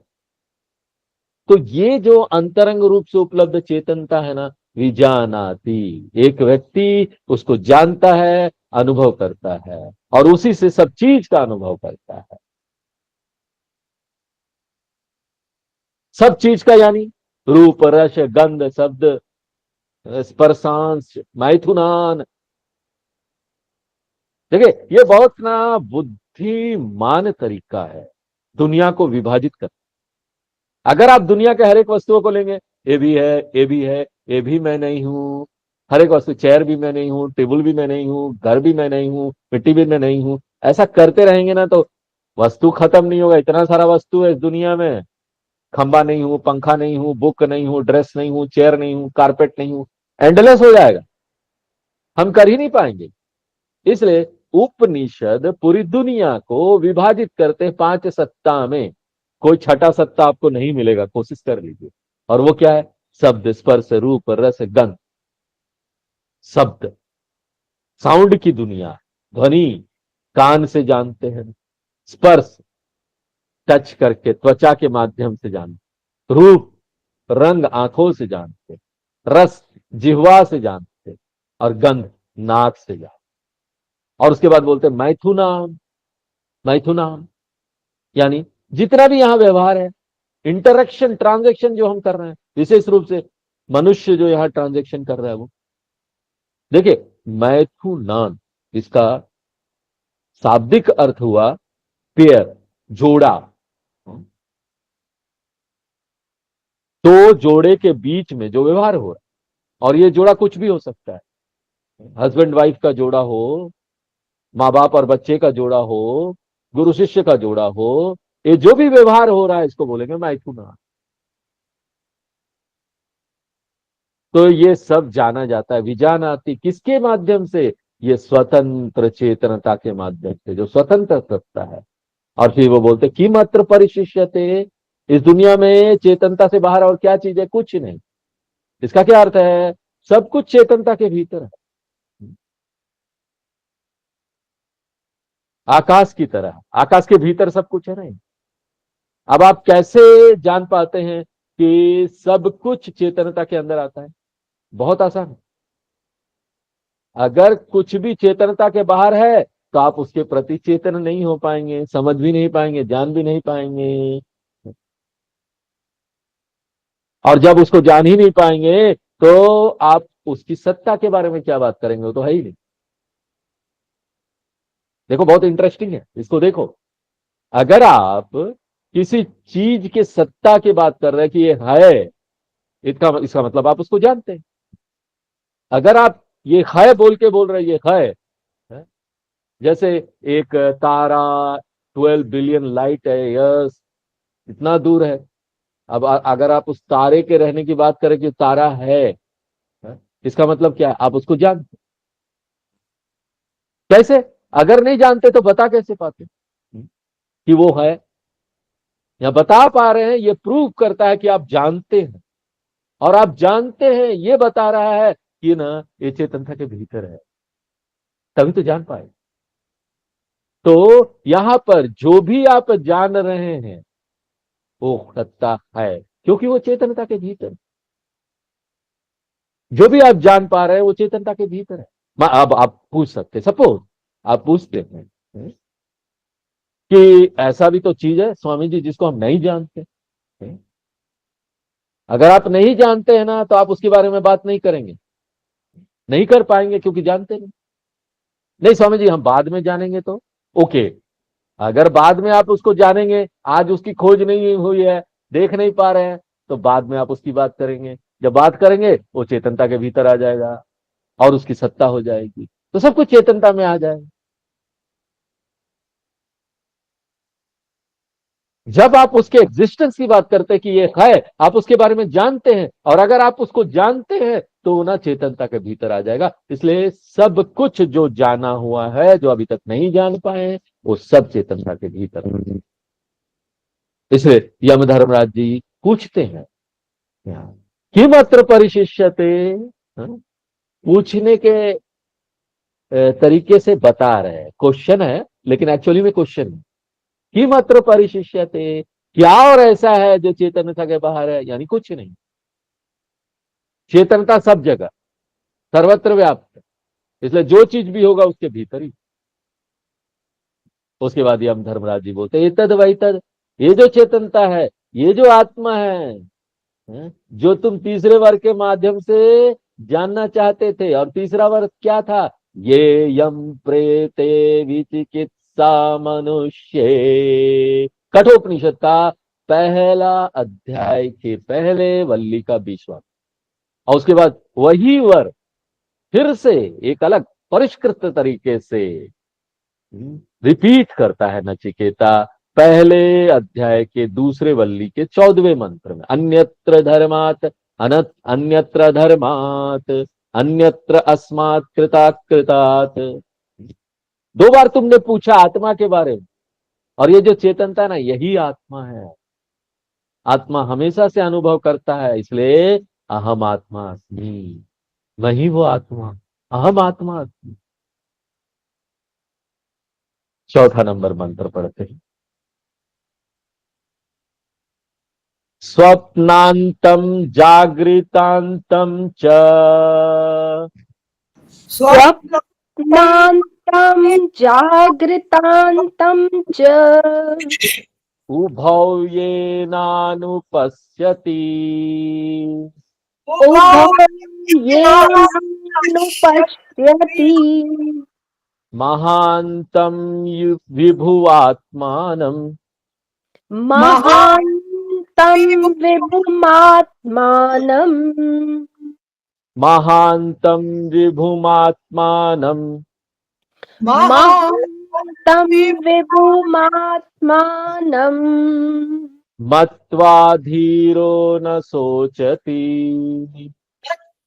तो ये जो अंतरंग रूप से उपलब्ध चेतनता है ना, विजानाति, एक व्यक्ति उसको जानता है, अनुभव करता है, और उसी से सब चीज का अनुभव करता है। सब चीज का यानी रूप रस गंध शब्द स्पर्शांश मैथुनान। देखिए ये बहुत ना बुद्धिमान तरीका है दुनिया को विभाजित कर। अगर आप दुनिया के हर एक वस्तुओं को लेंगे, ये भी है, ये भी है, ये भी मैं नहीं हूं, हर एक वस्तु, चेयर भी मैं नहीं हूं, टेबल भी मैं नहीं हूं, घर भी मैं नहीं हूं, मिट्टी भी मैं नहीं हूं, ऐसा करते रहेंगे ना तो वस्तु खत्म नहीं होगा। इतना सारा वस्तु है इस दुनिया में। खंबा नहीं हूं, पंखा नहीं हूं, बुक नहीं हूं, ड्रेस नहीं हूं, चेयर नहीं हूं, कारपेट नहीं हूं, एंडलेस हो जाएगा, हम कर ही नहीं पाएंगे। इसलिए उपनिषद पूरी दुनिया को विभाजित करते हैं 5 सत्ता में। कोई छठा सत्ता आपको नहीं मिलेगा, कोशिश कर लीजिए। और वो क्या है? शब्द स्पर्श रूप रस गंध। शब्द साउंड की दुनिया, ध्वनि कान से जानते हैं, स्पर्श टच करके त्वचा के माध्यम से जानते, रूप रंग आंखों से जानते, रस जिह्वा से जानते, और गंध नाक से जानते। और उसके बाद बोलते मैथुनाम। मैथुनाम यानी जितना भी यहां व्यवहार है, इंटरेक्शन, ट्रांजेक्शन जो हम कर रहे हैं, विशेष रूप से मनुष्य जो यहां ट्रांजेक्शन कर रहा है वो देखिए, मैथुनान, इसका शाब्दिक अर्थ हुआ पेयर, जोड़ा। तो जोड़े के बीच में जो व्यवहार हो रहा है, और ये जोड़ा कुछ भी हो सकता है, हस्बैंड वाइफ का जोड़ा हो, माँ बाप और बच्चे का जोड़ा हो, गुरु शिष्य का जोड़ा हो, ये जो भी व्यवहार हो रहा है इसको बोलेंगे मैथुनान। तो ये सब जाना जाता है, विजानाति, किसके माध्यम से? ये स्वतंत्र चेतनता के माध्यम से, जो स्वतंत्र सत्ता है। और फिर वो बोलते कि मात्र परिशिष्यते, इस दुनिया में चेतनता से बाहर और क्या चीज है? कुछ नहीं। इसका क्या अर्थ है? सब कुछ चेतनता के भीतर है, आकाश की तरह। आकाश के भीतर सब कुछ है नहीं। अब आप कैसे जान पाते हैं कि सब कुछ चेतनता के अंदर आता है? बहुत आसान है। अगर कुछ भी चेतनता के बाहर है तो आप उसके प्रति चेतन नहीं हो पाएंगे, समझ भी नहीं पाएंगे, जान भी नहीं पाएंगे। और जब उसको जान ही नहीं पाएंगे तो आप उसकी सत्ता के बारे में क्या बात करेंगे? वो तो है ही नहीं। देखो, बहुत इंटरेस्टिंग है, इसको देखो। अगर आप किसी चीज के सत्ता की बात कर रहे हैं कि ये है, इसका मतलब आप उसको जानते हैं। अगर आप ये है बोल के बोल रहे हैं ये है? जैसे एक तारा 12 बिलियन लाइट है, यस, इतना दूर है। अब अगर आप उस तारे के रहने की बात करें कि तारा है? इसका मतलब क्या है? आप उसको जानते। कैसे? अगर नहीं जानते तो बता कैसे पाते कि वो है? या बता पा रहे हैं, ये प्रूव करता है कि आप जानते हैं। और आप जानते हैं ये बता रहा है कि ना ये चेतनता के भीतर है, तभी तो जान पाए। तो यहां पर जो भी आप जान रहे हैं वो सत्ता है, क्योंकि वो चेतनता के भीतर। जो भी आप जान पा रहे हैं वो चेतनता के भीतर है। अब आप पूछ सकते, सपोज आप पूछते हैं कि ऐसा भी तो चीज है स्वामी जी जिसको हम नहीं जानते। अगर आप नहीं जानते हैं ना तो आप उसके बारे में बात नहीं करेंगे, नहीं कर पाएंगे, क्योंकि जानते नहीं। नहीं स्वामी जी, हम बाद में जानेंगे तो ओके। अगर बाद में आप उसको जानेंगे, आज उसकी खोज नहीं हुई है, देख नहीं पा रहे हैं, तो बाद में आप उसकी बात करेंगे। जब बात करेंगे वो चेतनता के भीतर आ जाएगा और उसकी सत्ता हो जाएगी, तो सब कुछ चेतनता में आ जाएगा। जब आप उसके एग्जिस्टेंस की बात करते हैं कि ये है, आप उसके बारे में जानते हैं, और अगर आप उसको जानते हैं तो ना चेतनता के भीतर आ जाएगा। इसलिए सब कुछ जो जाना हुआ है, जो अभी तक नहीं जान पाए, वो सब चेतनता के भीतर है। इसलिए यम धर्मराज जी पूछते हैं कि मात्र परिशिष्यते, पूछने के तरीके से बता रहे हैं, क्वेश्चन है लेकिन एक्चुअली में क्वेश्चन है। कि मात्र परिशिष्यते, क्या और ऐसा है जो चेतनता के बाहर है? यानी कुछ नहीं। चेतनता सब जगह, सर्वत्र व्याप्त है, इसलिए जो चीज भी होगा उसके भीतर ही। उसके बाद हम धर्मराज जी बोलते हैं तद वही तद, ये जो चेतनता है, ये जो आत्मा है, जो तुम तीसरे वर्ग के माध्यम से जानना चाहते थे। और तीसरा वर्ग क्या था? ये यम प्रेते विचिकित्सा मनुष्य, कठोपनिषद का पहला अध्याय के पहले वल्ली का 20वां। और उसके बाद वही वर्ग फिर से एक अलग परिष्कृत तरीके से रिपीट करता है नचिकेता, पहले अध्याय के दूसरे वल्ली के 14वें मंत्र में। अन्यत्र धर्मात अन्यत्र धर्मात अन्यत्र अस्मात् कृतात् कृतात्। 2 बार तुमने पूछा आत्मा के बारे में, और ये जो चेतनता है ना, यही आत्मा है। आत्मा हमेशा से अनुभव करता है, इसलिए अहम आत्मा अस्मि, वही वो आत्मा, अहम आत्मा अस्मि। चौथा नंबर मंत्र पढ़ते हैं। स्वप्नांतम जागृतांतम च, स्वप्नान्तं जागृतान्तं च उभौ येनानुपश्यति उभौ येनानुपश्यति महान्तं विभुवात्मानं महान्तं विभुमात्मानम् महान्तं विभुमात्मानं महान्तं विभुमात्मानम् मत्वा धीरो न शोचति।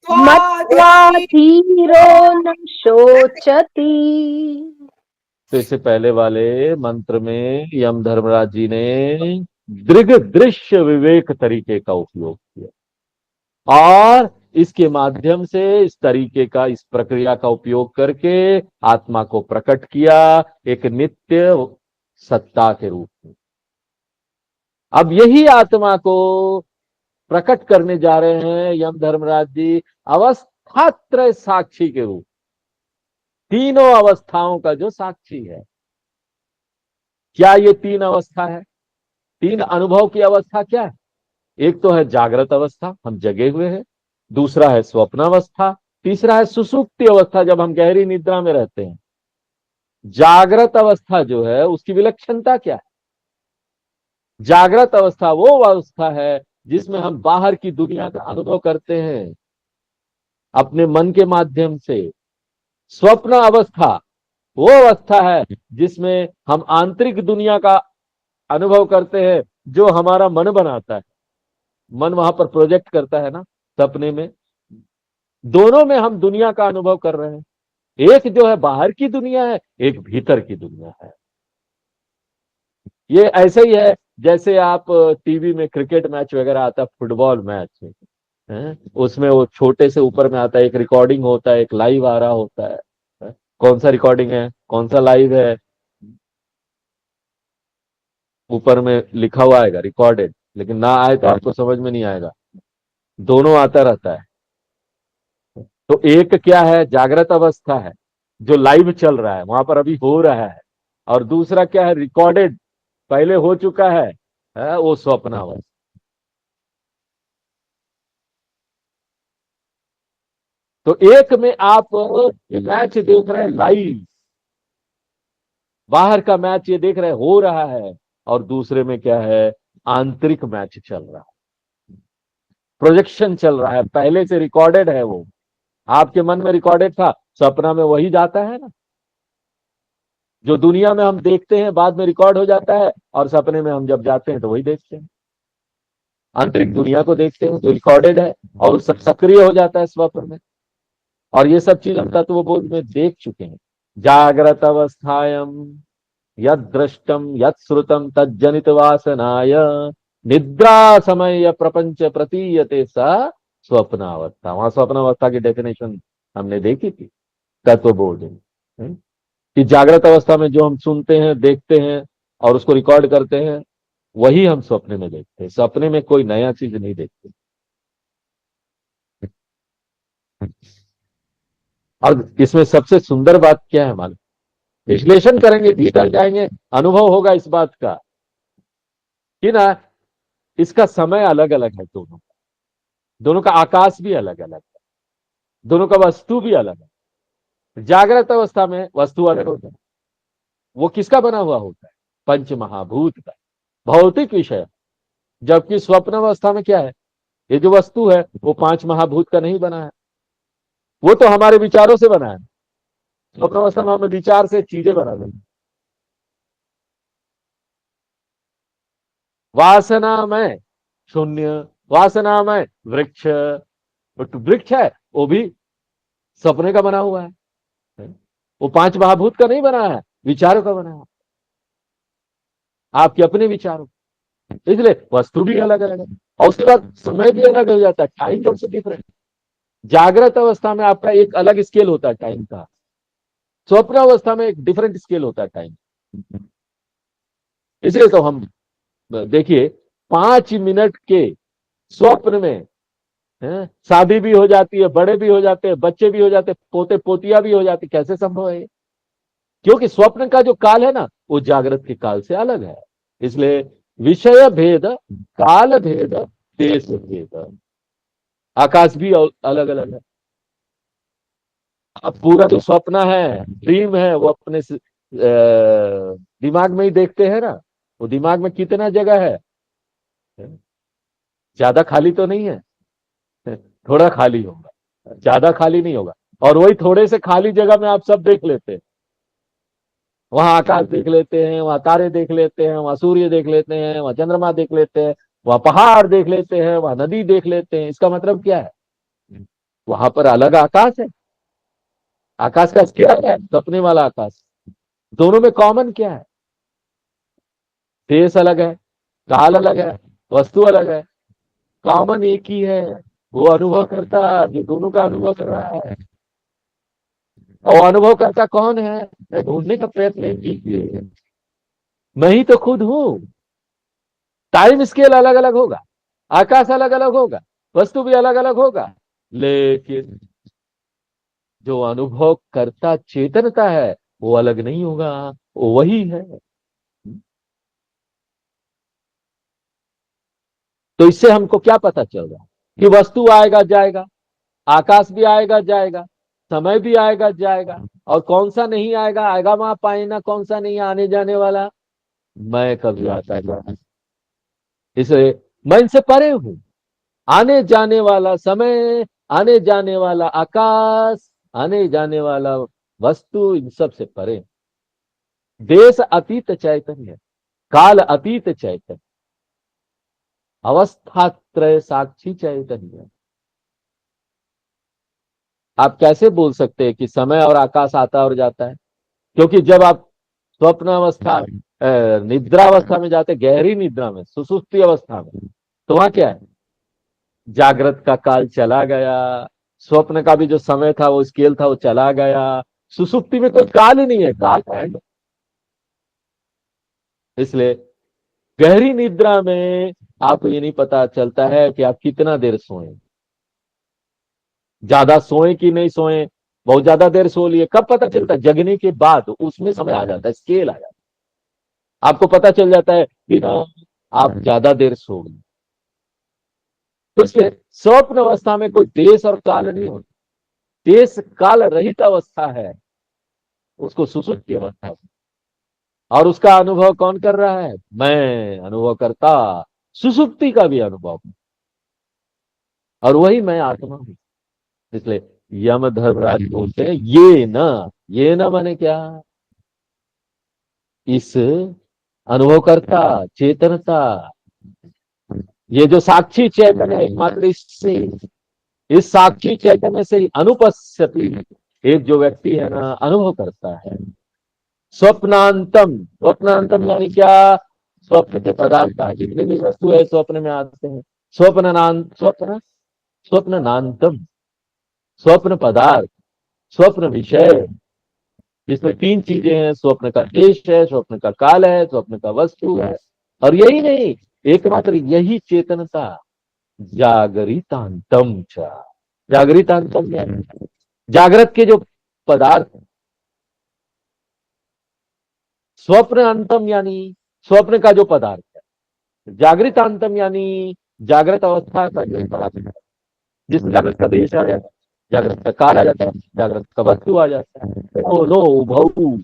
मत्वा धीरो न शोचति। तो इससे पहले वाले मंत्र में यम धर्मराज जी ने दृग दृश्य विवेक तरीके का उपयोग किया और इसके माध्यम से इस तरीके का, इस प्रक्रिया का उपयोग करके आत्मा को प्रकट किया एक नित्य सत्ता के रूप में। अब यही आत्मा को प्रकट करने जा रहे हैं यम धर्मराज जी अवस्थात्रय साक्षी के रूप, तीनों अवस्थाओं का जो साक्षी है। क्या ये तीन अवस्था है? तीन अनुभव की अवस्था क्या है? एक तो है जागृत अवस्था, हम जगे हुए हैं। दूसरा है स्वप्नावस्था। तीसरा है सुसुप्ति अवस्था, जब हम गहरी निद्रा में रहते हैं। जागृत अवस्था जो है उसकी विलक्षणता क्या है? जागृत अवस्था वो अवस्था है जिसमें हम बाहर की दुनिया का अनुभव करते हैं अपने मन के माध्यम से। स्वप्न अवस्था वो अवस्था है जिसमें हम आंतरिक दुनिया का अनुभव करते हैं जो हमारा मन बनाता है। मन वहां पर प्रोजेक्ट करता है ना सपने में। दोनों में हम दुनिया का अनुभव कर रहे हैं। एक जो है बाहर की दुनिया है, एक भीतर की दुनिया है। ये ऐसे ही है जैसे आप टीवी में क्रिकेट मैच वगैरह आता है, फुटबॉल मैच है, उसमें वो छोटे से ऊपर में आता है, एक रिकॉर्डिंग होता है, एक लाइव आ रहा होता है। कौन सा रिकॉर्डिंग है, कौन सा लाइव है, ऊपर में लिखा हुआ आएगा रिकॉर्डेड, लेकिन ना आए तो आपको समझ में नहीं आएगा। दोनों आता रहता है। तो एक क्या है, जागृत अवस्था है जो लाइव चल रहा है, वहां पर अभी हो रहा है। और दूसरा क्या है, रिकॉर्डेड, पहले हो चुका है वो स्वप्नावस्था। तो एक में आप मैच देख रहे हैं लाइव, बाहर का मैच ये देख रहे हैं हो रहा है, और दूसरे में क्या है, आंतरिक मैच चल रहा है, प्रोजेक्शन चल रहा है, पहले से रिकॉर्डेड है। वो आपके मन में रिकॉर्डेड था, सपना में वही जाता है ना। जो दुनिया में हम देखते हैं बाद में रिकॉर्ड हो जाता है, और सपने में हम जब जाते हैं तो वही देखते हैं। आंतरिक दुनिया को देखते हैं तो रिकॉर्डेड है और सब सक्रिय हो जाता है स्वप्न में। और ये सब चीज हम तत्वबोध में देख चुके हैं। जागृत अवस्थायम यद दृष्टम यद श्रुतम तज्जनित वासनाय निद्रा समय प्रपंच प्रतीयते सा स्वप्नावस्था। वहां स्वप्नावस्था की डेफिनेशन हमने देखी थी तत्वबोध में, कि जागृत अवस्था में जो हम सुनते हैं, देखते हैं और उसको रिकॉर्ड करते हैं, वही हम सपने में देखते हैं। सपने में कोई नया चीज नहीं देखते। और इसमें सबसे सुंदर बात क्या है मालूम? विश्लेषण करेंगे, भीतर जाएंगे, अनुभव होगा इस बात का कि ना इसका समय अलग अलग है। दोनों का आकाश भी अलग अलग है, दोनों का वस्तु भी अलग है। जागृत अवस्था में वस्तु अलग होता है, वो किसका बना हुआ होता है, पंच महाभूत का, भौतिक विषय। जबकि स्वप्न अवस्था में क्या है, ये जो वस्तु है वो पांच महाभूत का नहीं बना है, वो तो हमारे विचारों से बना है। स्वप्न अवस्था में हमें विचार से चीजें बना देंगे। वासनामय शून्य, वासनामय वृक्ष, वृक्ष है वो भी सपने का बना हुआ है, वो पांच महाभूत का नहीं बना है, विचारों का बना है, आपके अपने विचारों। इसलिए वस्तु भी अलग अलग है, और उसके बाद समय भी अलग हो जाता है, टाइम ऑल्सो डिफरेंट। जागृत अवस्था में आपका एक अलग स्केल होता है टाइम का, स्वप्न अवस्था में एक डिफरेंट स्केल होता है टाइम। इसलिए तो हम देखिए 5 मिनट के स्वप्न में शादी भी हो जाती है, बड़े भी हो जाते हैं, बच्चे भी हो जाते हैं, पोते पोतियां भी हो जाती, कैसे संभव है? क्योंकि स्वप्न का जो काल है ना वो जागृत के काल से अलग है। इसलिए विषय भेद, काल भेद, देश भेद। आकाश भी अलग अलग है। अब पूरा जो स्वप्न है, ड्रीम है, वो अपने दिमाग में ही देखते हैं ना। वो दिमाग में कितना जगह है, ज्यादा खाली तो नहीं है, थोड़ा खाली होगा, ज्यादा खाली नहीं होगा। और वही थोड़े से खाली जगह में आप सब देख लेते हैं। वहां आकाश देख लेते हैं, वहां तारे देख लेते हैं, वहां सूर्य देख लेते हैं, वहां चंद्रमा देख लेते हैं, वहां पहाड़ देख लेते हैं, वहां नदी देख लेते हैं। इसका मतलब क्या है? वहां पर अलग आकाश है। आकाश का क्या है? सपने वाला आकाश। दोनों में कॉमन क्या है? देश अलग है, काल अलग है, वस्तु अलग है। कॉमन एक ही है, वो अनुभव करता है जो दोनों का अनुभव कर रहा है। और अनुभव करता कौन है? मैं ढूंढने का प्रयत्न नहीं कीजिए, मैं ही तो खुद हूं। टाइम स्केल अलग अलग होगा, आकाश अलग अलग होगा, वस्तु भी अलग अलग होगा, लेकिन जो अनुभव करता चेतनता है वो अलग नहीं होगा, वो वही है। तो इससे हमको क्या पता चल रहा है कि वस्तु आएगा जाएगा, आकाश भी आएगा जाएगा, समय भी आएगा जाएगा, और कौन सा नहीं आएगा, आएगा वहां पाए ना, कौन सा नहीं आने जाने वाला। मैं कभी आता जाता, इसलिए मैं इनसे परे हूं। आने जाने वाला समय, आने जाने वाला आकाश, आने जाने वाला वस्तु, इन सब से परे। देश अतीत चैतन्य, काल अतीत चैतन्य, अवस्था त्रय साक्षी चैतन्य। आप कैसे बोल सकते हैं कि समय और आकाश आता और जाता है? क्योंकि जब आप स्वप्न अवस्था, निद्रावस्था में जाते, गहरी निद्रा में, सुसुप्ति अवस्था में, तो वहां क्या है? जागृत का काल चला गया, स्वप्न का भी जो समय था, वो स्केल था, वो चला गया। सुसुप्ति में कोई काल ही नहीं है, काल है। इसलिए गहरी निद्रा में आपको ये नहीं पता चलता है कि आप कितना देर सोए, ज्यादा सोए कि नहीं सोए। बहुत ज्यादा देर सो लिए, कब पता चलता है? जगने के बाद उसमें समय आ जाता है, स्केल आ जाता है, आपको पता चल जाता है कि आप ज्यादा देर सो गए। तो इसलिए स्वप्न अवस्था में कोई देश और काल नहीं होता, देश काल रहित अवस्था है, उसको सुसुप्ति अवस्था है। और उसका अनुभव कौन कर रहा है? मैं अनुभव करता, सुसुप्ति का भी अनुभव, और वही मैं आत्मा हूं। इसलिए यम धर्मराज बोलते हैं, ये न माने क्या? इस अनुभव करता चेतनता, ये जो साक्षी चैतन्य है, एकमात्र इससे, इस साक्षी चैतन्य से ही अनुपस्थिति, एक जो व्यक्ति है ना, अनुभव करता है। स्वप्नांतम, स्वप्नांतम यानी क्या? स्वप्न के पदार्थ का, जितने भी वस्तु है स्वप्न में आते हैं। स्वप्न, स्वप्न नान्तम, स्वप्न पदार्थ, स्वप्न विषय। इसमें तीन चीजें हैं, स्वप्न का देश है, स्वप्न का काल है, स्वप्न का वस्तु है। और यही नहीं, एकमात्र यही चेतनता जागरितांतम च। जागरितांतम क्या है? जागृत के जो पदार्थ, स्वप्न अंतम यानी स्वप्न का जो पदार्थ है, जागृत अंतम यानी जागृत अवस्था का जो पदार्थ है, जिस जागृत का देश आ जाता है, जागृत का काल आ जाता है, जागृत का वस्तु आ जाता है, दोनों उभऊ।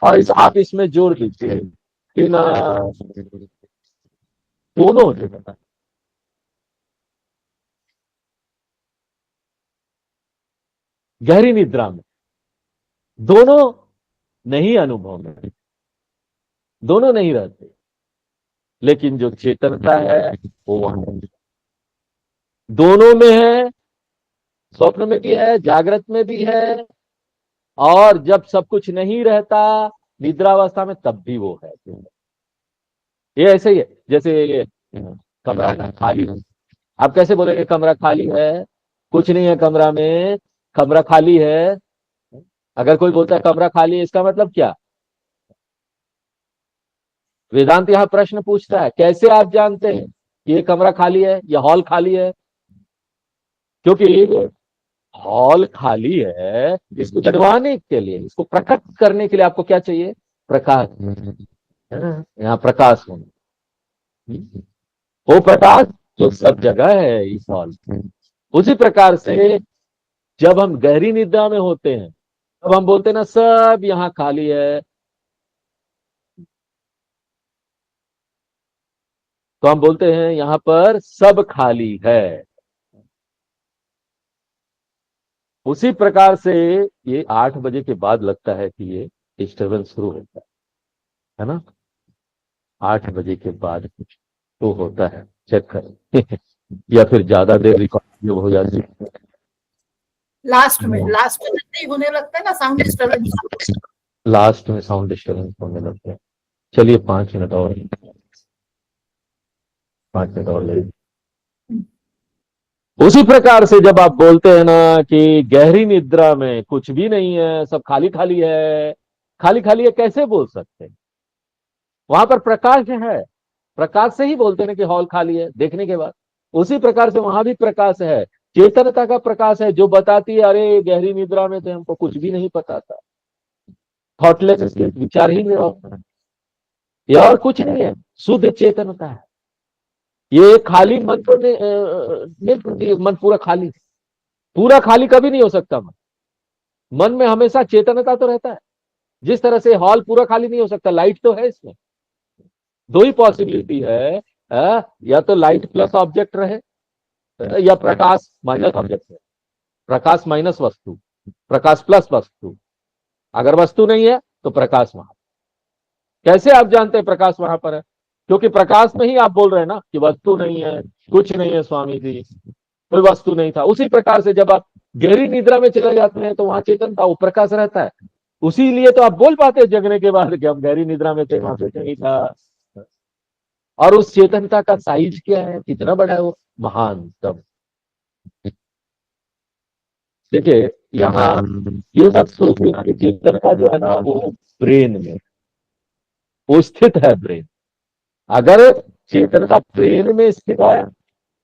और आप इसमें जोड़ दीजिए कि ना, दोनों जो है, गहरी निद्रा में दोनों नहीं अनुभव में, दोनों नहीं रहते, लेकिन जो चेतनता है वो वहां दोनों में है। स्वप्न में भी है, जागृत में भी है, और जब सब कुछ नहीं रहता निद्रावस्था में, तब भी वो है। ये ऐसे ही है जैसे ये कमरा खाली है। आप कैसे बोलेंगे कमरा खाली है? कुछ नहीं है कमरा में, कमरा खाली है। अगर कोई बोलता है कमरा खाली है, इसका मतलब क्या? वेदांत यहां प्रश्न पूछता है, कैसे आप जानते हैं कि ये कमरा खाली है या हॉल खाली है? क्योंकि हॉल खाली है, इसको जगवाने के लिए, इसको प्रकट करने के लिए आपको क्या चाहिए? प्रकाश। है ना, यहाँ प्रकाश होना, वो प्रकाश जो सब जगह है इस हॉल में। उसी प्रकार से जब हम गहरी निद्रा में होते हैं तब हम बोलते हैं ना सब यहाँ खाली है, तो हम बोलते हैं यहाँ पर सब खाली है। उसी प्रकार से ये 8 बजे के बाद लगता है कि ये डिस्टर्बेंस शुरू होता है ना, 8 बजे के बाद कुछ तो होता है, चेक करें या फिर ज्यादा देर रिकॉर्डिंग हो जाती है। लास्ट में नहीं होने लगता है ना साउंड डिस्टर्बेंस। लास्ट में साउंड डिस्टर्बेंस होने लगते हैं। चलिए 5 मिनट और, 5 मिनट और ले। उसी प्रकार से जब आप बोलते हैं ना कि गहरी निद्रा में कुछ भी नहीं है, सब खाली खाली है, खाली खाली है, कैसे बोल सकते हैं? वहां पर प्रकाश है, प्रकाश से ही बोलते हैं कि हॉल खाली है देखने के बाद। उसी प्रकार से वहां भी प्रकाश है, चेतनता का प्रकाश है जो बताती है अरे गहरी निद्रा में थे, हमको कुछ भी नहीं पता था, थॉटलेस, विचार ही नहीं होता, ये और कुछ नहीं है, शुद्ध चेतनता है। ये खाली मन तो नहीं, मन पूरा खाली, पूरा खाली कभी नहीं हो सकता। मन में हमेशा चेतनता तो रहता है, जिस तरह से हॉल पूरा खाली नहीं हो सकता, लाइट तो है इसमें। दो ही पॉसिबिलिटी है, या तो लाइट प्लस ऑब्जेक्ट रहे या प्रकाश माइनस ऑब्जेक्ट है, प्रकाश माइनस वस्तु, प्रकाश प्लस वस्तु। अगर वस्तु नहीं है तो प्रकाश वहां। कैसे आप जानते हैं प्रकाश वहां पर है? क्योंकि प्रकाश में ही आप बोल रहे हैं ना कि वस्तु नहीं है, कुछ नहीं है स्वामी जी, कोई वस्तु नहीं था। उसी प्रकार से जब आप गहरी निद्रा में चले जाते हैं तो वहां चेतन था, वो प्रकाश रहता है। उसी लिए तो आप बोल पाते हैं जगने के बाद कि हम गहरी निद्रा में थे, वहां पे नहीं था। और उस चेतनता का साइज क्या है, कितना बड़ा है वो, महानतम। देखिए यहाँ ये सब सोचना कि चेतनता जो है ना वो ब्रेन में, वो स्थित है ब्रेन। अगर चेतनता ब्रेन में स्थित है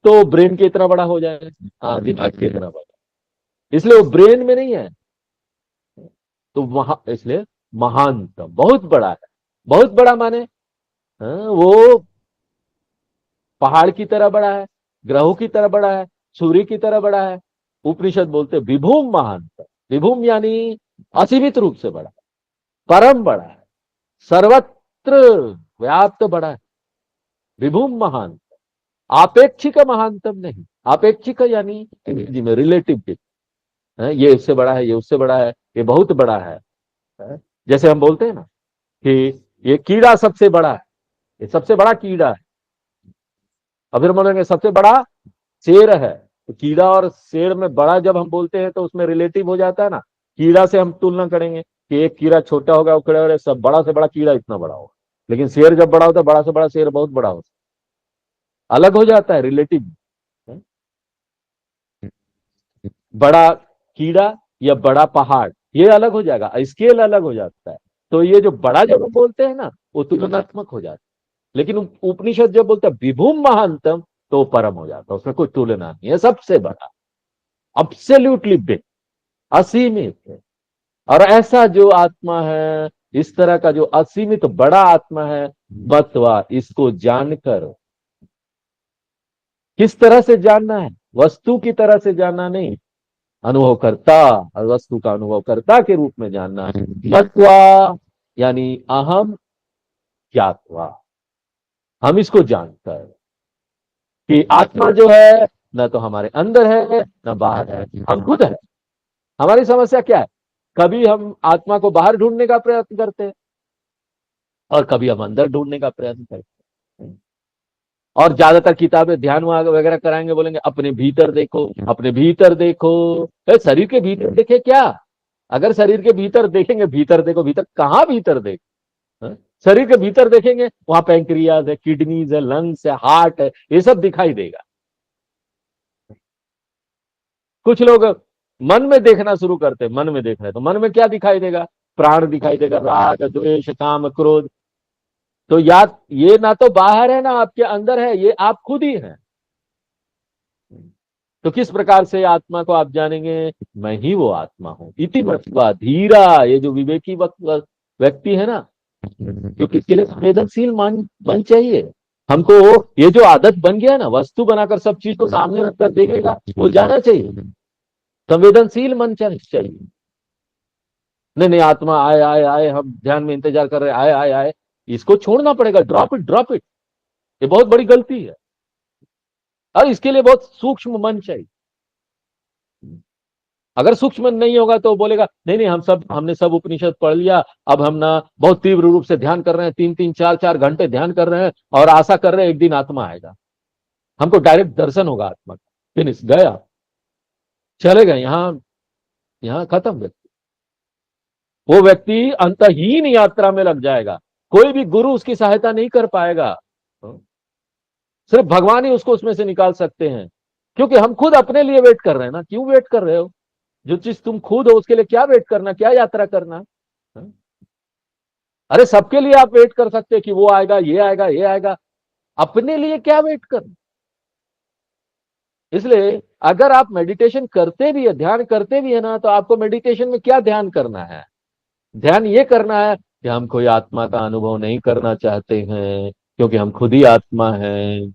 तो ब्रेन के इतना बड़ा हो जाएगा, हाँ दिमाग के इतना बड़ा, इसलिए वो ब्रेन में नहीं है। तो वहां इसलिए महानतम बहुत बड़ा है। बहुत बड़ा माने वो पहाड़ की तरह बड़ा है, ग्रहों की तरह बड़ा है, सूर्य की तरह बड़ा है। उपनिषद बोलते विभूम महानतम, विभूम यानी असीमित रूप से बड़ा है, परम बड़ा है, सर्वत्र व्याप्त बड़ा है, विभूम महान। आपेक्षिक महानतम नहीं, आपेक्षिक यानी अंग्रेजी में रिलेटिव, ये उससे बड़ा है, ये उससे बड़ा है, ये बहुत बड़ा है। जैसे हम बोलते हैं ना कि ये कीड़ा सबसे बड़ा है, ये सबसे बड़ा कीड़ा है। अब फिर बोलेंगे सबसे बड़ा शेर है, तो कीड़ा और शेर में बड़ा जब हम बोलते हैं तो उसमें रिलेटिव हो जाता है ना। कीड़ा से हम तुलना करेंगे कि एक कीड़ा छोटा होगा, उखड़े और सब बड़ा से बड़ा कीड़ा इतना बड़ा होगा, लेकिन शेर जब बड़ा होता है, बड़ा से बड़ा शेर बहुत बड़ा होता है, अलग हो जाता है रिलेटिव। बड़ा कीड़ा या बड़ा पहाड़ ये अलग हो जाएगा, स्केल अलग हो जाता है। तो ये जो बड़ा जब बोलते हैं ना वो तुलनात्मक हो जाता है, लेकिन उपनिषद जब बोलते हैं विभूम महानतम तो वो परम हो जाता है, उसमें कोई तुलना नहीं है, सबसे बड़ा, अब्सोल्युटली बिग, असीमित है। और ऐसा जो आत्मा है, इस तरह का जो असीमित बड़ा आत्मा है, बतवा इसको जानकर किस तरह से जानना है, वस्तु की तरह से जानना नहीं, अनुभव करता और वस्तु का अनुभव करता के रूप में जानना है। मत्वा यानी अहम ज्ञातवा, हम इसको जानकर कि आत्मा जो है न तो हमारे अंदर है न बाहर है, हम खुद है। हमारी समस्या क्या है, कभी हम आत्मा को बाहर ढूंढने का प्रयत्न करते हैं और कभी हम अंदर ढूंढने का प्रयत्न करते हैं। और ज्यादातर किताबें ध्यान वगैरह कराएंगे, बोलेंगे अपने भीतर देखो, अपने भीतर देखो। शरीर के भीतर देखे क्या? अगर शरीर के भीतर देखेंगे, भीतर देखो, भीतर कहाँ भीतर देखो? शरीर के भीतर देखेंगे वहां पैंक्रियाज है, किडनीज है, लंग्स है, हार्ट है, ये सब दिखाई देगा। कुछ लोग मन में देखना शुरू करते हैं, मन में देख रहे तो मन में क्या दिखाई देगा? प्राण दिखाई देगा, राग द्वेष काम क्रोध। तो याद ये ना तो बाहर है ना आपके अंदर है, ये आप खुद ही हैं। तो किस प्रकार से आत्मा को आप जानेंगे? मैं ही वो आत्मा हूं, इति मत्वा धीरा। ये जो विवेकी व्यक्ति है ना, क्योंकि इसके लिए संवेदनशील मन चाहिए। हमको ये जो आदत बन गया ना, वस्तु बनाकर सब चीज को सामने रखकर देखेगा, वो जाना चाहिए। संवेदनशील मन चाहिए। नहीं नहीं, आत्मा आए आए आए, हम ध्यान में इंतजार कर रहे हैं, आए आए आए, इसको छोड़ना पड़ेगा। Drop it, drop it. ये बहुत बड़ी गलती है, और इसके लिए बहुत सूक्ष्म मन चाहिए। अगर सूक्ष्म मन नहीं होगा तो बोलेगा नहीं नहीं, हमने सब उपनिषद पढ़ लिया, अब हम ना बहुत तीव्र रूप से ध्यान कर रहे हैं, 3-3 4-4 घंटे ध्यान कर रहे हैं, और आशा कर रहे हैं एक दिन आत्मा आएगा, हमको डायरेक्ट दर्शन होगा आत्मा का। फिनिश, गया, चले गए, यहां यहां खत्म व्यक्ति। वो व्यक्ति अंतहीन यात्रा में लग जाएगा, कोई भी गुरु उसकी सहायता नहीं कर पाएगा। सिर्फ भगवान ही उसको उसमें से निकाल सकते हैं, क्योंकि हम खुद अपने लिए वेट कर रहे हैं ना। क्यों वेट कर रहे हो? जो चीज तुम खुद हो उसके लिए क्या वेट करना, क्या यात्रा करना? अरे सबके लिए आप वेट कर सकते हैं कि वो आएगा, ये आएगा, ये आएगा, अपने लिए क्या वेट करना? इसलिए अगर आप मेडिटेशन करते भी है, ध्यान करते भी है ना, तो आपको मेडिटेशन में क्या ध्यान करना है? ध्यान ये करना है कि हम कोई आत्मा का अनुभव नहीं करना चाहते हैं, क्योंकि हम खुद ही आत्मा हैं।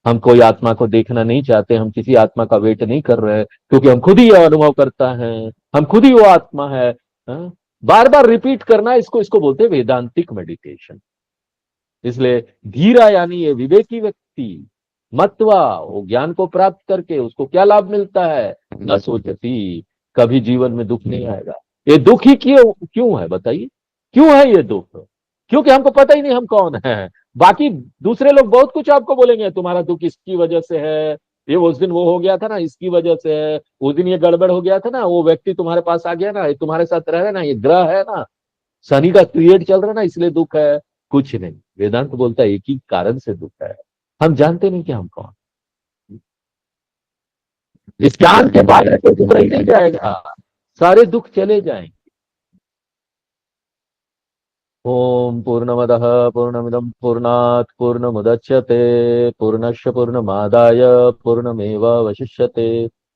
हम कोई आत्मा को देखना नहीं चाहते, हम किसी आत्मा का वेट नहीं कर रहे, क्योंकि हम खुद ही यह अनुभव करता है, हम खुद ही वो आत्मा है। बार बार रिपीट करना, इसको बोलते हैं वेदांतिक मेडिटेशन। इसलिए धीरा यानी ये विवेकी व्यक्ति, मत्वा, वो ज्ञान को प्राप्त करके उसको क्या लाभ मिलता है? न सोचती, कभी जीवन में दुख नहीं आएगा। ये दुख ही क्यों है बताइए? क्यों है ये दुख? क्योंकि हमको पता ही नहीं हम कौन है। बाकी दूसरे लोग बहुत कुछ आपको बोलेंगे, तुम्हारा दुख इसकी वजह से है, ये उस दिन वो हो गया था ना, इसकी वजह से है, उस दिन ये गड़बड़ हो गया था ना, वो व्यक्ति तुम्हारे पास आ गया ना, ये तुम्हारे साथ रह रहा है ना, ये ग्रह है ना, शनि का पीरियड चल रहा है ना, इसलिए दुख है। कुछ नहीं, वेदांत बोलता है एक ही कारण से दुख है, हम जानते नहीं कि हम कौन। इस ज्ञान के बाद तो दुख रह नहीं जाएगा, सारे दुख चले जाएंगे। ओम पूर्णमदः पूर्णमिदं पूर्णात् पूर्णमुदच्यते पूर्णस्य पूर्णमादाय पूर्णमेवावशिष्यते।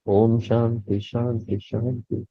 ओम शांति शांति शांति।